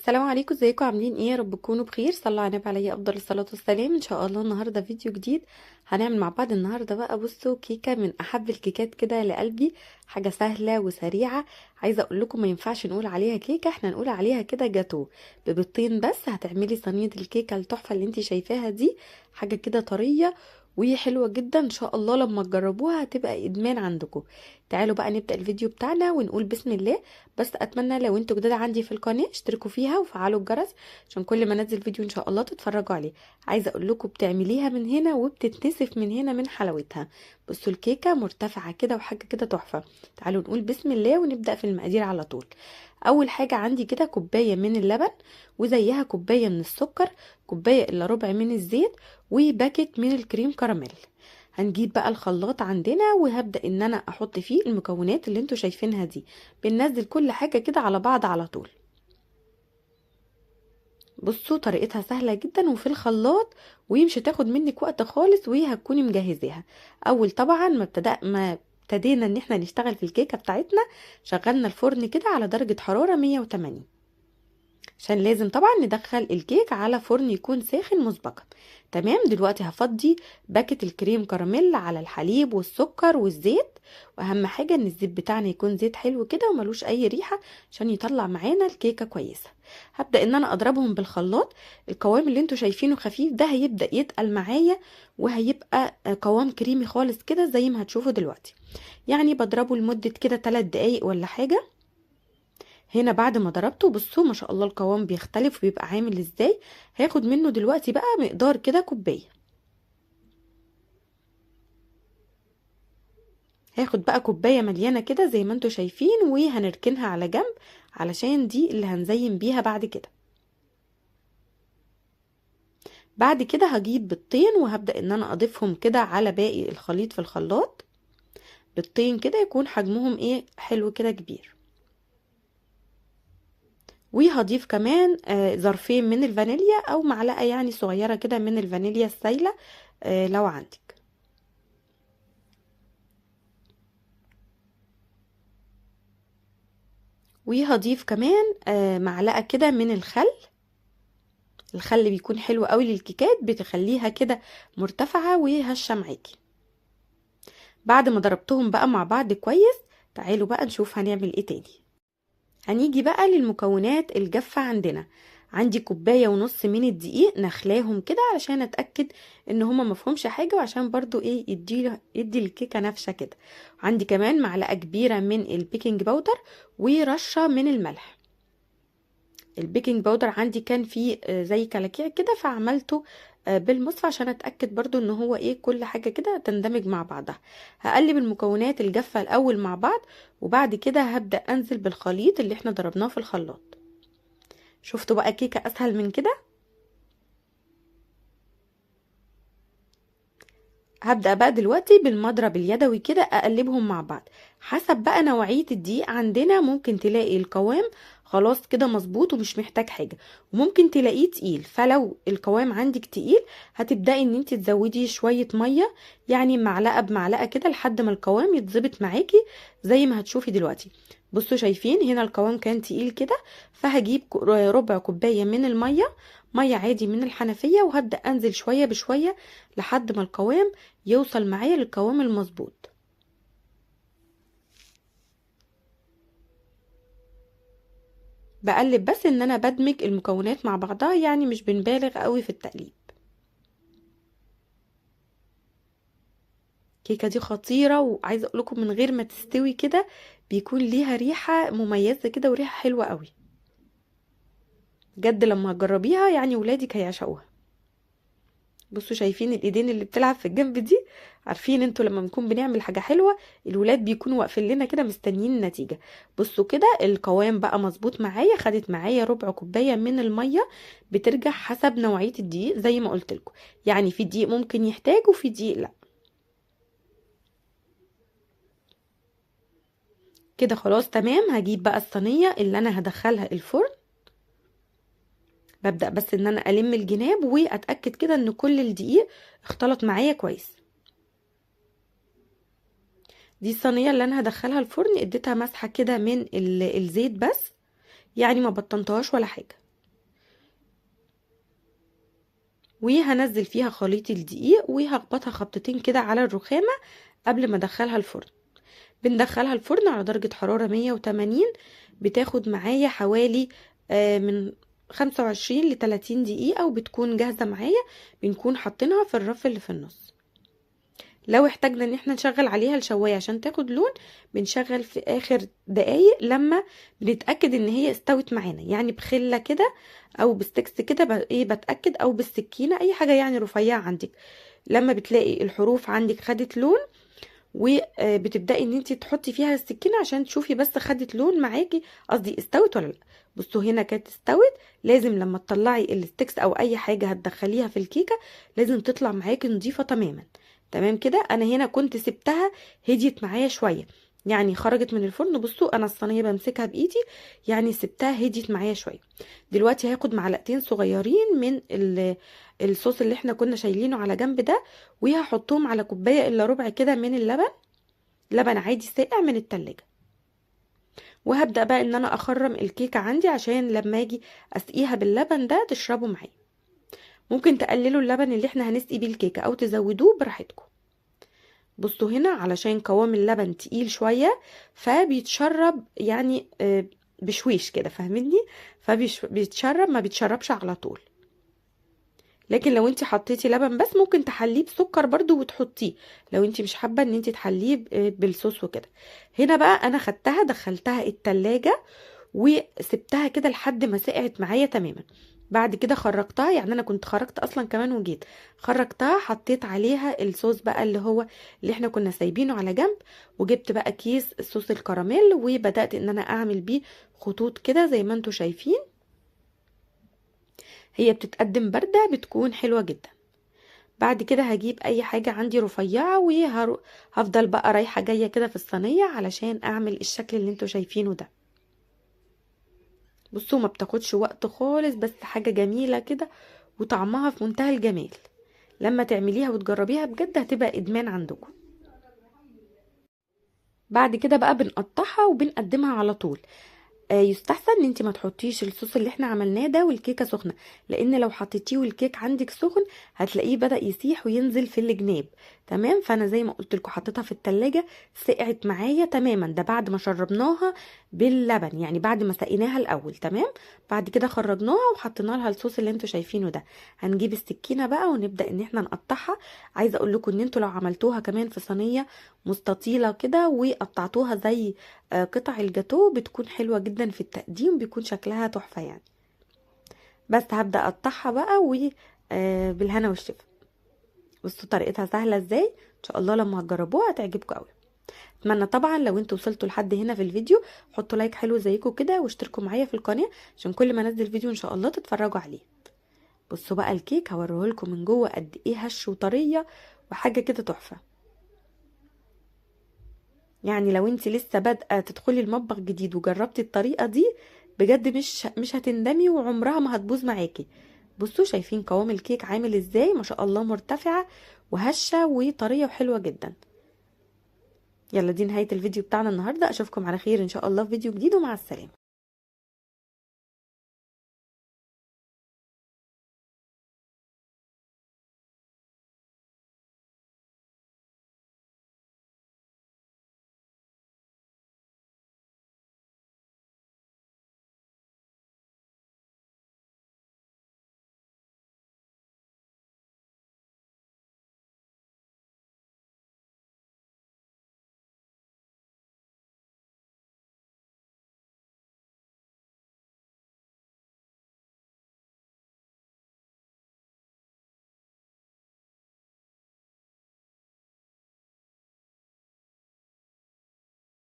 السلام عليكم، ازيكم؟ عاملين ايه؟ يا رب تكونوا بخير. صلوا على النبي عليه افضل الصلاه والسلام. ان شاء الله النهارده فيديو جديد هنعمل مع بعض. النهارده بقى بصوا كيكه من احب الكيكات كده لقلبي، حاجه سهله وسريعه. عايزه اقول لكم ما ينفعش نقول عليها كيكه، احنا نقول عليها كده جاتو. ببيضتين بس هتعملي صينيه الكيكه التحفه اللي انت شايفاها دي، حاجه كده طريه وهي حلوه جدا. ان شاء الله لما تجربوها هتبقى ادمان عندكم. تعالوا بقى نبدا الفيديو بتاعنا ونقول بسم الله. بس اتمنى لو انتوا جداد عندي في القناه اشتركوا فيها وفعلوا الجرس عشان كل ما انزل فيديو ان شاء الله تتفرجوا عليه. عايزه اقول لكم بتعمليها من هنا وبتتنسف من هنا من حلاوتها. بصوا الكيكه مرتفعه كده وحاجه كده تحفه. تعالوا نقول بسم الله ونبدا في المقادير على طول. اول حاجه عندي كده كوبايه من اللبن، وزيها كوبايه من السكر، كوبايه الا ربع من الزيت، وباكت من الكريم كراميل. هنجيب بقى الخلاط عندنا وهبدأ ان انا احط فيه المكونات اللي انتوا شايفينها دي. بننزل كل حاجة كده على بعض على طول. بصوا طريقتها سهلة جدا وفي الخلاط، ومش هتاخد منك وقت خالص وهتكوني مجهزاها. اول طبعا ما ابتدينا ان احنا نشتغل في الكيكة بتاعتنا، شغلنا الفرن كده على درجة حرارة 180، عشان لازم طبعا ندخل الكيك على فرن يكون ساخن مسبقا. تمام، دلوقتي هفضي باكت الكريم كراميل على الحليب والسكر والزيت، واهم حاجة ان الزيت بتاعنا يكون زيت حلو كده وملوش اي ريحة عشان يطلع معانا الكيكة كويسة. هبدأ ان انا اضربهم بالخلاط. القوام اللي انتوا شايفينه خفيف ده هيبدأ يتقل معايا وهيبقى قوام كريمي خالص كده زي ما هتشوفوا دلوقتي. يعني بضربه لمدة كده 3 دقايق ولا حاجة. هنا بعد ما ضربته بصوا ما شاء الله القوام بيختلف وبيبقى عامل ازاي. هاخد منه دلوقتي بقى مقدار كده كوبايه. هاخد بقى كوبايه مليانه كده زي ما انتوا شايفين وهنركنها على جنب علشان دي اللي هنزين بيها بعد كده. بعد كده هجيب بيضتين وهبدأ ان انا اضيفهم كده على باقي الخليط في الخلاط. بيضتين كده يكون حجمهم ايه حلو كده كبير. وهضيف كمان ظرفين من الفانيليا او معلقه يعني صغيره كده من الفانيليا السايله لو عندك. وهضيف كمان معلقة كده من الخل. الخل بيكون حلو قوي للكيكات، بتخليها كده مرتفعة وهشة معاكي. بعد ما ضربتهم بقى مع بعض كويس، تعالوا بقى نشوف هنعمل ايه تاني. هنيجي بقى للمكونات الجافة عندنا. عندي كوباية ونص من الدقيق نخلاهم كده علشان اتأكد ان هما مفهومش حاجة، وعشان برضو ايه يدي الكيكة نفشة كده. عندي كمان معلقة كبيرة من البيكنج باودر ورشة من الملح. البيكنج باودر عندي كان فيه زي كلاكيع كده فعملته بالمصفى عشان اتاكد برضو ان هو ايه كل حاجه كده تندمج مع بعضها. هقلب المكونات الجافه الاول مع بعض، وبعد كده هبدا انزل بالخليط اللي احنا ضربناه في الخلاط. شفتوا بقى كيكه اسهل من كده؟ هبدأ بقى دلوقتي بالمضرب اليدوي كده اقلبهم مع بعض. حسب بقى نوعية الدقيق عندنا، ممكن تلاقي القوام خلاص كده مظبوط ومش محتاج حاجة، وممكن تلاقيه تقيل. فلو القوام عندك تقيل هتبدأي ان انت تزودي شوية مية، يعني معلقة بمعلقة كده لحد ما القوام يتظبط معاكي زي ما هتشوفي دلوقتي. بصوا شايفين هنا القوام كان تقيل كده، فهجيب ربع كوباية من المية، مية عادي من الحنفية، وهبدأ انزل شوية بشوية لحد ما القوام يوصل معايا للقوام المظبوط. بقلب بس ان انا بدمج المكونات مع بعضها، يعني مش بنبالغ قوي في التقليب. الكيكه دي خطيره، وعايزه اقول لكم من غير ما تستوي كده بيكون ليها ريحه مميزه كده وريحه حلوه قوي. بجد لما هتجربيها يعني ولادك هيعشقوها. بصوا شايفين الايدين اللي بتلعب في الجنب دي؟ عارفين انتوا لما بنكون بنعمل حاجه حلوه الولاد بيكونوا واقفين لنا كده مستنيين النتيجه. بصوا كده القوام بقى مظبوط معايا. خدت معايا ربع كوبايه من الميه، بترجع حسب نوعيه الدقيق زي ما قلت لكم. يعني في دقيق ممكن يحتاج وفي دقيق لا. كده خلاص تمام. هجيب بقى الصينيه اللي انا هدخلها الفرن. ببدأ بس ان انا الم الجناب واتاكد كده ان كل الدقيق اختلط معايا كويس. دي الصينيه اللي انا هدخلها الفرن، اديتها مسحه كده من الزيت بس، يعني ما بطنتهاش ولا حاجه. وهنزل فيها خليط الدقيق وهخبطها خبطتين كده على الرخامة قبل ما ادخلها الفرن. بندخلها الفرن على درجة حرارة 180، بتاخد معايا حوالي من 25 ل 30 دقيقة وبتكون جاهزة معايا. بنكون حاطينها في الرف اللي في النص. لو احتاجنا ان احنا نشغل عليها الشواية عشان تاخد لون، بنشغل في اخر دقايق لما بنتأكد ان هي استوت معانا، يعني بخلة كده او بستكس كده بتأكد، او بالسكينة اي حاجة يعني رفيعة عندك. لما بتلاقي الحروف عندك خدت لون وبتبدأي ان انت تحطي فيها السكينة عشان تشوفي بس خدت لون معاكي، قصدي استوت ولا لا. بصوا هنا كانت استوت. لازم لما تطلعي الستيكس او اي حاجة هتدخليها في الكيكة لازم تطلع معاكي نظيفة تماما. تمام كده. انا هنا كنت سبتها هديت معايا شوية، يعني خرجت من الفرن. بصوا انا الصينية بمسكها بايدي، يعني سبتها هديت معايا شوية. دلوقتي هاخد معلقتين صغيرين من الصوص اللي احنا كنا شايلينه على جنب ده، وهحطهم على كوباية الا ربع كده من اللبن، لبن عادي ساقع من التلاجة. وهبدأ بقى ان انا اخرم الكيكة عندي عشان لما اجي اسقيها باللبن ده تشربه معايا. ممكن تقللوا اللبن اللي احنا هنسقي بيه الكيكة او تزودوه براحتكم. بصوا هنا علشان قوام اللبن تقيل شوية فبيتشرب يعني بشويش كده، فاهميني؟ فبيتشرب، ما بيتشربش على طول. لكن لو انت حطيتي لبن بس ممكن تحليه بسكر برضو وتحطيه، لو انت مش حابه ان انت تحليه بالصوص وكده. هنا بقى انا خدتها دخلتها التلاجة وسبتها كده لحد ما سقعت معايا تماما. بعد كده خرجتها، يعني انا كنت خرجت اصلا كمان وجيت خرجتها، حطيت عليها الصوص بقى اللي احنا كنا سايبينه على جنب، وجبت بقى كيس صوص الكراميل وبدأت ان انا اعمل بيه خطوط كده زي ما انتوا شايفين. هي بتتقدم باردة بتكون حلوة جدا. بعد كده هجيب اي حاجة عندي رفيعة وهفضل بقى رايحة جاية كده في الصينية علشان اعمل الشكل اللي انتوا شايفينه ده. بصوا ما بتاخدش وقت خالص، بس حاجة جميلة كده وطعمها في منتهى الجمال. لما تعمليها وتجربيها بجد هتبقى ادمان عندكم. بعد كده بقى بنقطعها وبنقدمها على طول. يستحسن ان انت ما تحطيش الصوص اللي احنا عملناه ده والكيكه سخنه، لان لو حطيتيه والكيك عندك سخن هتلاقيه بدأ يسيح وينزل في الجناب. تمام. فانا زي ما قلت لكم حطيتها في التلاجة سقعت معايا تماما، ده بعد ما شربناها باللبن، يعني بعد ما سقيناها الاول. تمام. بعد كده خرجناها وحطينا لها الصوص اللي انتوا شايفينه ده. هنجيب السكينه بقى ونبدأ ان احنا نقطعها. عايزه اقول لكم ان انتوا لو عملتوها كمان في صينيه مستطيله كده وقطعتوها زي قطع الجاتو بتكون حلوة جدا في التقديم، بيكون شكلها تحفة يعني. بس هبدأ اقطعها بقى بالهنا والشفا. بصوا طريقتها سهلة ازاي، ان شاء الله لما هتجربوها هتعجبكم قوي. اتمنى طبعا لو انتوا وصلتوا لحد هنا في الفيديو حطوا لايك حلو زيكم كده واشتركوا معايا في القناة عشان كل ما انزل فيديو ان شاء الله تتفرجوا عليه. بصوا بقى الكيك هوريهولكم من جوه قد ايه هش وطرية وحاجة كده تحفة. يعني لو انت لسه بادئه تدخلي المطبخ جديد وجربتي الطريقه دي بجد مش هتندمي وعمرها ما هتبوظ معاكي. بصوا شايفين قوام الكيك عامل ازاي، ما شاء الله مرتفعه وهشه وطريه وحلوه جدا. يلا دي نهايه الفيديو بتاعنا النهارده، اشوفكم على خير ان شاء الله في فيديو جديد ومع السلامه.